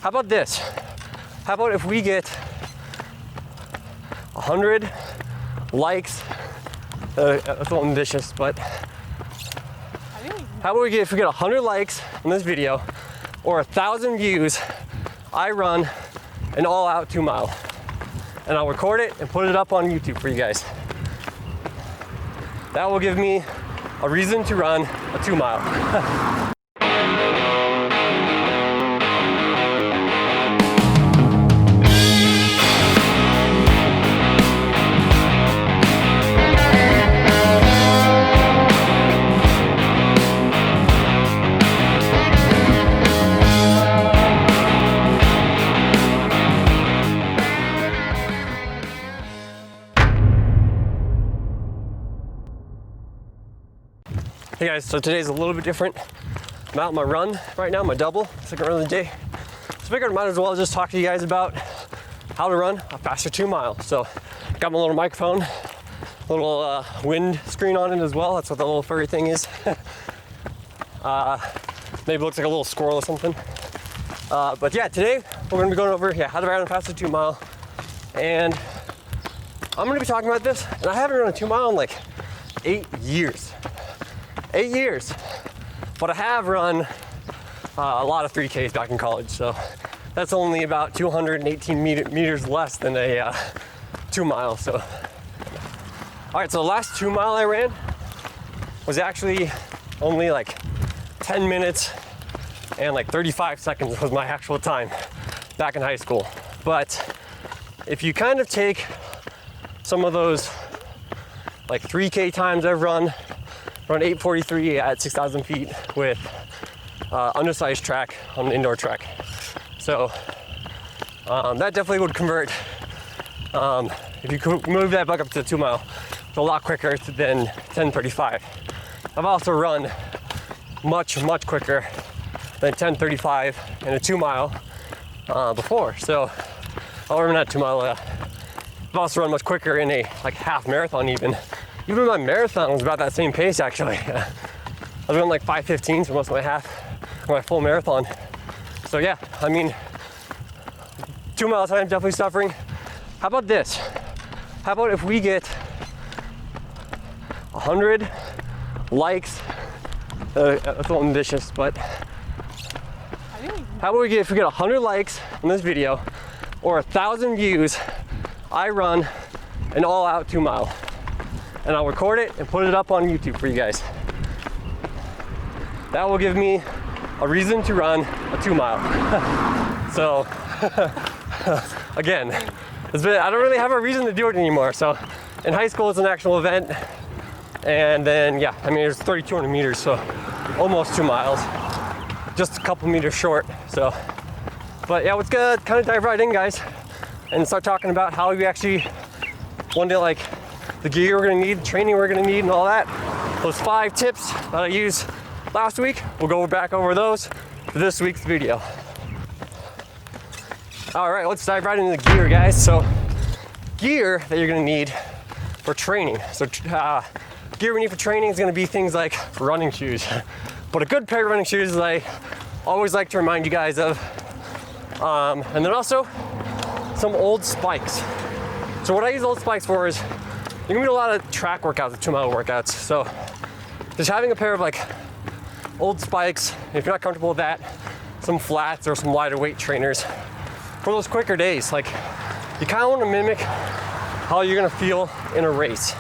How about this? How about if we get 100 likes? That's a little ambitious, but how about if we get 100 likes on this video or 1,000 views, I run an all-out 2 mile. And I'll record it and put it up on YouTube for you guys. That will give me a reason to run a 2 mile. Hey guys, so today's a little bit different. I'm out on my run right now, my double, second run of the day. So I figured I might as well just talk to you guys about how to run a faster 2 mile. So got my little microphone, little wind screen on it as well. That's what the little furry thing is. Maybe it looks like a little squirrel or something. But yeah, today we're gonna be going over how to run a faster 2 mile. And I'm gonna be talking about this, and I haven't run a 2 mile in like 8 years. 8 years, but I have run a lot of 3Ks back in college, so that's only about 218 meters less than a 2 mile. So, all right, so the last 2 mile I ran was actually only like 10 minutes and like 35 seconds was my actual time back in high school. But if you kind of take some of those like 3K times I've run 8:43 at 6,000 feet with undersized track on an indoor track. So that definitely would convert, if you could move that back up to 2 mile, it's a lot quicker than 10:35. I've also run much quicker than 10:35 in a 2 mile before. So I'll run that 2 mile. I've also run much quicker in a like half marathon even. Even my marathon was about that same pace actually. I was running like 5:15 for most of my half, my full marathon. So yeah, I mean, 2 mile time definitely suffering. How about this? How about if we get 100 likes? That's a little ambitious, but how about if we get 100 likes on this video or 1,000 views, I run an all-out 2 mile. And I'll record it and put it up on YouTube for you guys. That will give me a reason to run a 2 mile. So, again, I don't really have a reason to do it anymore. So, in high school, it's an actual event. And then, yeah, I mean, it's 3,200 meters, so almost 2 miles. Just a couple meters short, so. But yeah, let's kind of dive right in, guys, and start talking about how we actually want to like the gear we're gonna need, the training we're gonna need, and all that. Those 5 tips that I used last week, we'll go back over those for this week's video. All right, let's dive right into the gear, guys. So, gear that you're gonna need for training. So, gear we need for training is gonna be things like running shoes. But a good pair of running shoes is I always like to remind you guys of. And then also some old spikes. So what I use old spikes for is you're gonna do a lot of track workouts, 2 mile workouts. So just having a pair of like old spikes, if you're not comfortable with that, some flats or some lighter weight trainers for those quicker days. Like you kind of want to mimic how you're gonna feel in a race.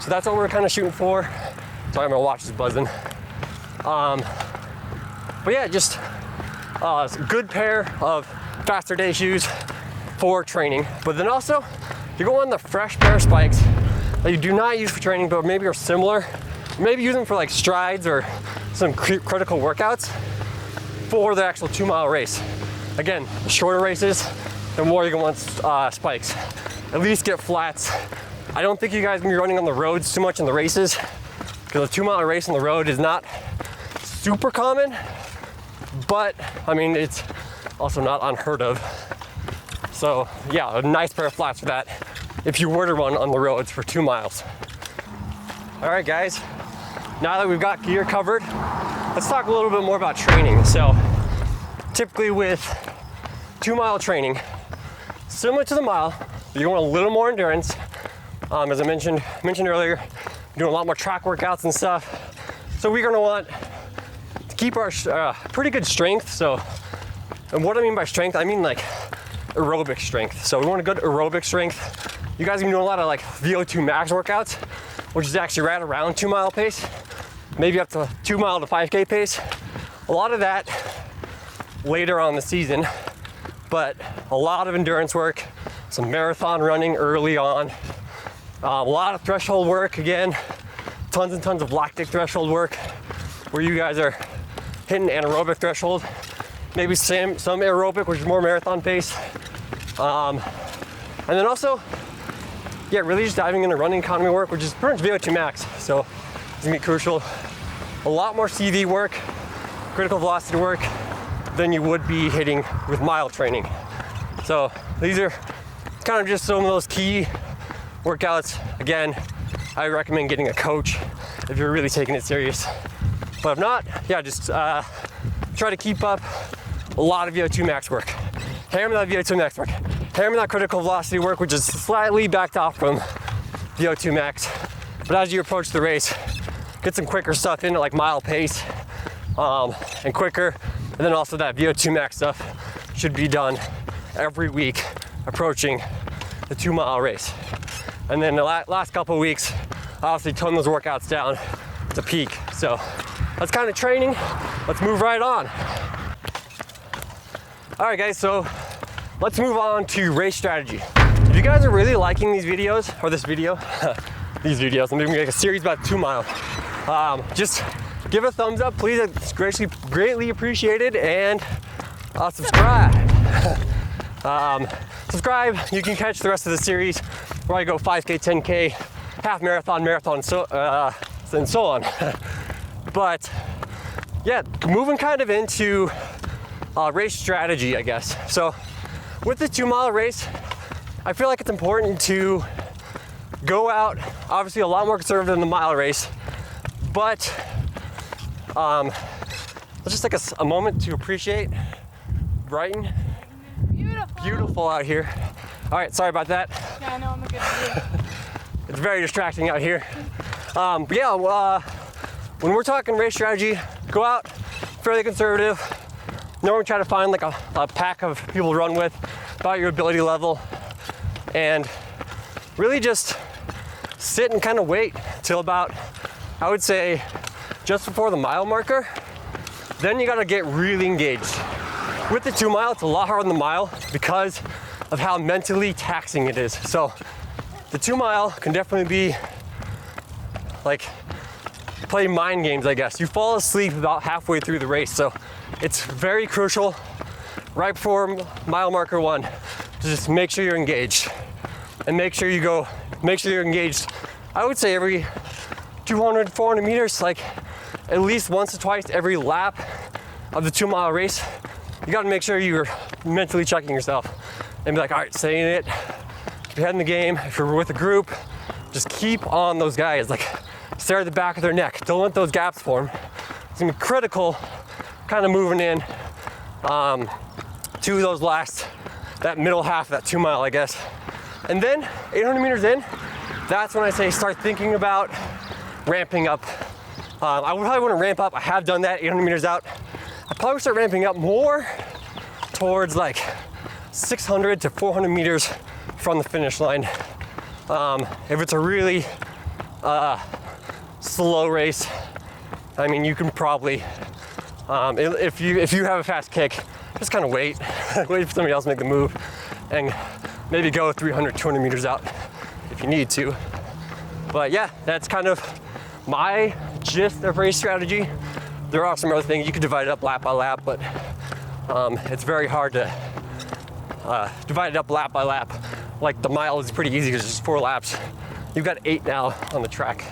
So that's what we're kind of shooting for. Sorry, my watch is buzzing. But yeah, just a good pair of faster day shoes for training. But then also, you go on the fresh pair of spikes that you do not use for training, but maybe are similar. Maybe use them for like strides or some critical workouts for the actual 2 mile race. Again, the shorter races, the more you're gonna want spikes. At least get flats. I don't think you guys can be running on the roads too much in the races, because a 2 mile race on the road is not super common, but I mean, it's also not unheard of. So yeah, a nice pair of flats for that if you were to run on the roads for 2 miles. All right, guys, now that we've got gear covered, let's talk a little bit more about training. So typically with 2-mile training, similar to the mile, you want a little more endurance. As I mentioned earlier, doing a lot more track workouts and stuff. So we're gonna want to keep our pretty good strength. So, and what I mean by strength, I mean like aerobic strength. So we want a good aerobic strength. You guys can do a lot of like VO2 max workouts, which is actually right around 2-mile pace, maybe up to 2-mile to 5K pace. A lot of that later on in the season, but a lot of endurance work, some marathon running early on, a lot of threshold work again, tons and tons of lactic threshold work where you guys are hitting anaerobic threshold, maybe some aerobic, which is more marathon pace. And then also, yeah, really just diving into running economy work, which is pretty much VO2 max. So it's gonna be crucial. A lot more CV work, critical velocity work than you would be hitting with mile training. So these are kind of just some of those key workouts. Again, I recommend getting a coach if you're really taking it serious. But if not, yeah, just try to keep up a lot of VO2 max work. Hammer that VO2 max work. Hammer that critical velocity work, which is slightly backed off from VO2 max. But as you approach the race, get some quicker stuff in at like mile pace and quicker. And then also that VO2 max stuff should be done every week approaching the 2-mile race. And then the last couple of weeks, obviously tone those workouts down to peak. So that's kind of training. Let's move right on. All right, guys, so let's move on to race strategy. If you guys are really liking these videos, or this video, these videos, I'm gonna make a series about 2-mile. Just give a thumbs up, please. It's greatly appreciated, and subscribe. Subscribe, you can catch the rest of the series where I go 5K, 10K, half marathon, and so on. But yeah, moving kind of into race strategy, I guess. So with the 2-mile race, I feel like it's important to go out, obviously a lot more conservative than the mile race, but let's just take a moment to appreciate Brighton. Beautiful out here. All right, sorry about that. Yeah, I know, I'm a good view. It's very distracting out here. But yeah, when we're talking race strategy, go out fairly conservative. Normally try to find like a pack of people to run with about your ability level, and really just sit and kind of wait till about, I would say, just before the mile marker. Then you gotta get really engaged. With the 2-mile, it's a lot harder than the mile because of how mentally taxing it is. So the 2-mile can definitely be like play mind games, I guess. You fall asleep about halfway through the race. So it's very crucial right before mile marker 1 to just make sure you're engaged, and make sure you're engaged. I would say every 200, 400 meters, like at least once or twice every lap of the 2-mile race. You gotta make sure you're mentally checking yourself and be like, all right, stay in it, keep your head in the game. If you're with a group, just keep on those guys, like stare at the back of their neck. Don't let those gaps form. It's gonna be critical kind of moving in to those that middle half, that 2-mile, I guess. And then 800 meters in, that's when I say start thinking about ramping up. I would probably want to ramp up. I have done that 800 meters out. I probably start ramping up more towards like 600 to 400 meters from the finish line. If it's a really slow race, I mean, you can probably, if you have a fast kick, just kind of wait for somebody else to make the move, and maybe go 300, 200 meters out if you need to. But yeah, that's kind of my gist of race strategy. There are some other things. You could divide it up lap by lap, but it's very hard to divide it up lap by lap. Like the mile is pretty easy because it's just 4 laps. You've got 8 now on the track.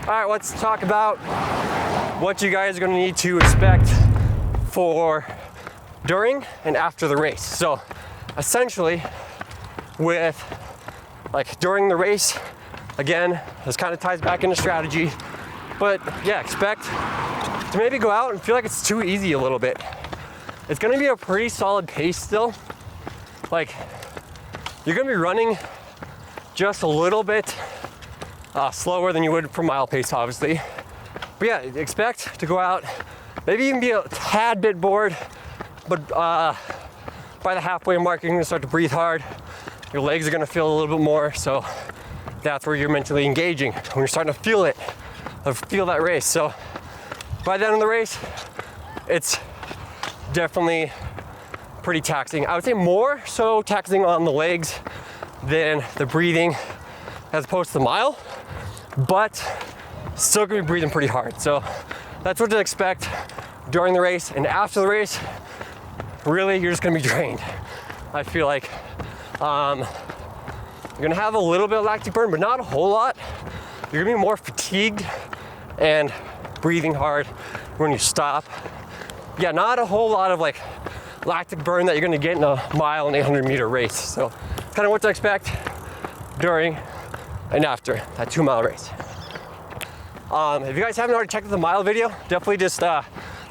All right, let's talk about what you guys are gonna need to expect for during and after the race. So essentially with like during the race, again, this kind of ties back into strategy, but yeah, expect to maybe go out and feel like it's too easy a little bit. it's gonna be a pretty solid pace still. Like, you're gonna be running just a little bit slower than you would for mile pace, obviously. But yeah, expect to go out, maybe even be a tad bit bored, but by the halfway mark, you're gonna start to breathe hard. Your legs are gonna feel a little bit more, so that's where you're mentally engaging, when you're starting to feel it, feel that race. So by the end of the race, it's definitely pretty taxing. I would say more so taxing on the legs than the breathing as opposed to the mile, but still gonna be breathing pretty hard. So that's what to expect during the race. And after the race, really, you're just gonna be drained. I feel like you're gonna have a little bit of lactic burn, but not a whole lot. You're gonna be more fatigued and breathing hard when you stop. Yeah, not a whole lot of like lactic burn that you're gonna get in a mile and 800 meter race. So kind of what to expect during and after that 2 mile race. If you guys haven't already checked out the mile video, definitely just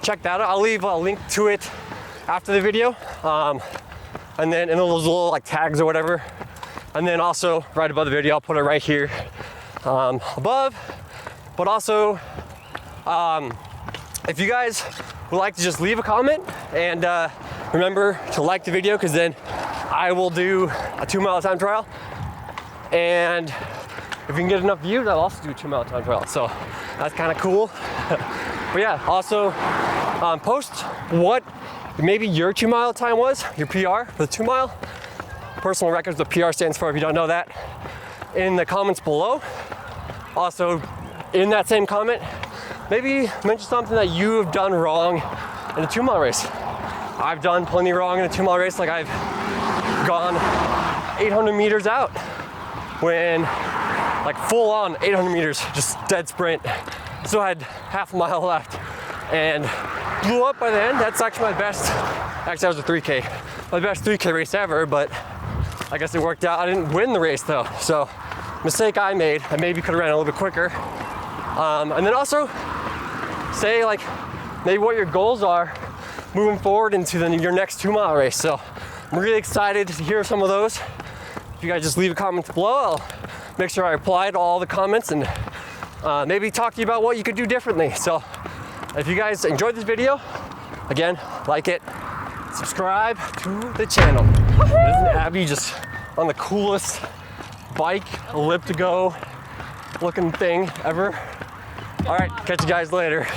check that out. I'll leave a link to it after the video. And then in those little like tags or whatever. And then also right above the video, I'll put it right here above. But also, if you guys would like to just leave a comment and remember to like the video, because then I will do a 2 mile time trial. And if you can get enough views, I'll also do a 2 mile time trial. So that's kind of cool. But yeah, also post what maybe your 2 mile time was, your PR for the 2 mile. Personal records, what PR stands for, if you don't know that, in the comments below. Also, in that same comment, maybe mention something that you have done wrong in a 2 mile race. I've done plenty wrong in a 2 mile race. Like, I've gone 800 meters out when, like, full on 800 meters, just dead sprint. Still had half a mile left and blew up by the end. That's actually my best, actually that was a 3K, my best 3K race ever, but I guess it worked out. I didn't win the race though, so mistake I made. I maybe could have ran a little bit quicker. And then also say like maybe what your goals are moving forward into your next 2 mile race. So I'm really excited to hear some of those. If you guys just leave a comment below, I'll make sure I reply to all the comments and maybe talk to you about what you could do differently. So if you guys enjoyed this video, again, like it, subscribe to the channel. Isn't Abby just on the coolest bike, elliptigo looking thing ever? All right, catch you guys later.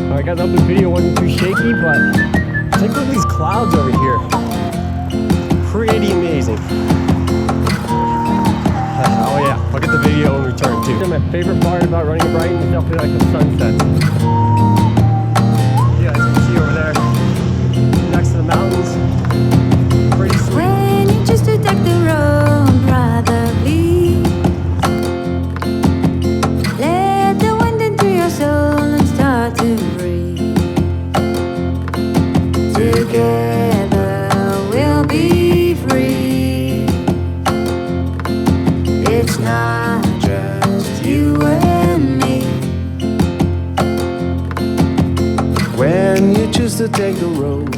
All right, guys, I hope this video wasn't too shaky, but take a look at these clouds over here. Pretty amazing. Oh yeah, I'll get the video in return too. My favorite part about running at Brighton is definitely like the sunset. You guys can see over there, next to the mountains. Pretty sweet. When you choose to take the road, rather be. Let the wind into your soul and start to breathe. Together we'll be free. It's not just you and me. When you choose to take the road